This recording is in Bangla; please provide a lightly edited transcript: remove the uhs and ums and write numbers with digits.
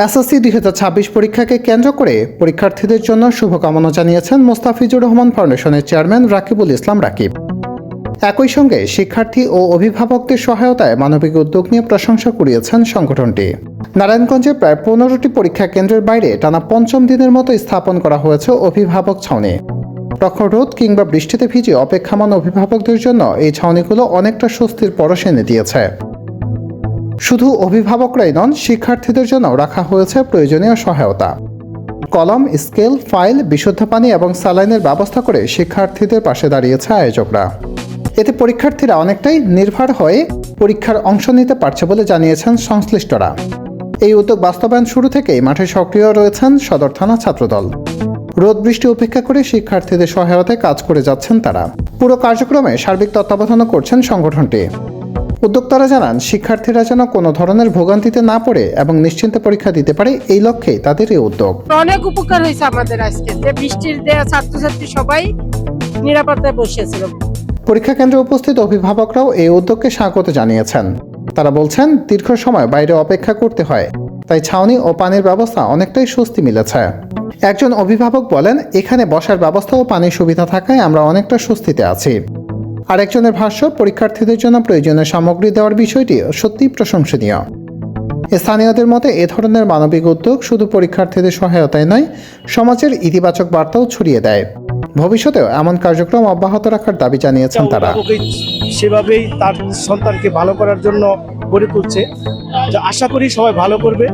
এসএসসি 2026 পরীক্ষাকে কেন্দ্র করে পরীক্ষার্থীদের জন্য শুভকামনা জানিয়েছেন মোস্তাফিজুর রহমান ফাউন্ডেশনের চেয়ারম্যান রাকিবুল ইসলাম রাকিব। একই সঙ্গে শিক্ষার্থী ও অভিভাবকদের সহায়তায় মানবিক উদ্যোগ নিয়ে প্রশংসা কুড়িয়েছেন সংগঠনটি। নারায়ণগঞ্জে প্রায় 15টি পরীক্ষা কেন্দ্রের বাইরে টানা পঞ্চম দিনের মতো স্থাপন করা হয়েছে অভিভাবক ছাউনি। প্রখর রোদ কিংবা বৃষ্টিতে ভিজে অপেক্ষামান অভিভাবকদের জন্য এই ছাউনিগুলো অনেকটা স্বস্তির পরশ এনে দিয়েছে। শুধু অভিভাবকরাই নন, শিক্ষার্থীদের জন্য রাখা হয়েছে প্রয়োজনীয় সহায়তা। কলম, স্কেল, ফাইল, বিশুদ্ধ পানি এবং স্যালাইনের ব্যবস্থা করে শিক্ষার্থীদের পাশে দাঁড়িয়েছে আয়োজকরা। এতে পরীক্ষার্থীরা অনেকটাই নির্ভর হয়ে পরীক্ষার অংশ নিতে পারছে বলে জানিয়েছেন সংশ্লিষ্টরা। এই উদ্যোগ বাস্তবায়ন শুরু থেকেই মাঠে সক্রিয় রয়েছেন সদর থানা ছাত্রদল। রোদ বৃষ্টি উপেক্ষা করে শিক্ষার্থীদের সহায়তায় কাজ করে যাচ্ছেন তারা। পুরো কার্যক্রমে সার্বিক তত্ত্বাবধানও করছেন সংগঠনটি। উদ্যোক্তারা জানান, শিক্ষার্থীরা যেন কোনো ধরনের ভোগান্তিতে না পড়ে এবং নিশ্চিন্তে পরীক্ষা দিতে পারে, এই লক্ষ্যেই তাদের এই উদ্যোগ। অনেক উপকার হয়েছে আমাদের আজকে, যে বৃষ্টির দেয়া ছাত্রছাত্রী সবাই নিরাপত্তায় বসেছিল। পরীক্ষা কেন্দ্রে উপস্থিত অভিভাবকরাও এই উদ্যোগকে স্বাগত জানিয়েছেন। তারা বলছেন, দীর্ঘ সময় বাইরে অপেক্ষা করতে হয়, তাই ছাউনি ও পানির ব্যবস্থা অনেকটাই স্বস্তি মিলেছে। একজন অভিভাবক বলেন, এখানে বসার ব্যবস্থা ও পানির সুবিধা থাকায় আমরা অনেকটা স্বস্তিতে আছি। আরেকজনের ভাষ্য, পরীক্ষার্থীদের জন্য প্রয়োজনীয় সামগ্রী দেওয়ার বিষয়টি সত্যিই প্রশংসনীয়। স্থানীয়দের মতে এ ধরনের মানবিক উদ্যোগ শুধু পরীক্ষার্থীদের সহায়তায় নয়, সমাজের ইতিবাচক বার্তাও ছড়িয়ে দেয়। ভবিষ্যতেও এমন কার্যক্রম অব্যাহত রাখার দাবি জানিয়েছেন তারা। সেভাবেই তার সন্তানকে ভালো করার জন্য গড়ে তুলছে, যা আশা করি সবাই ভালো করবে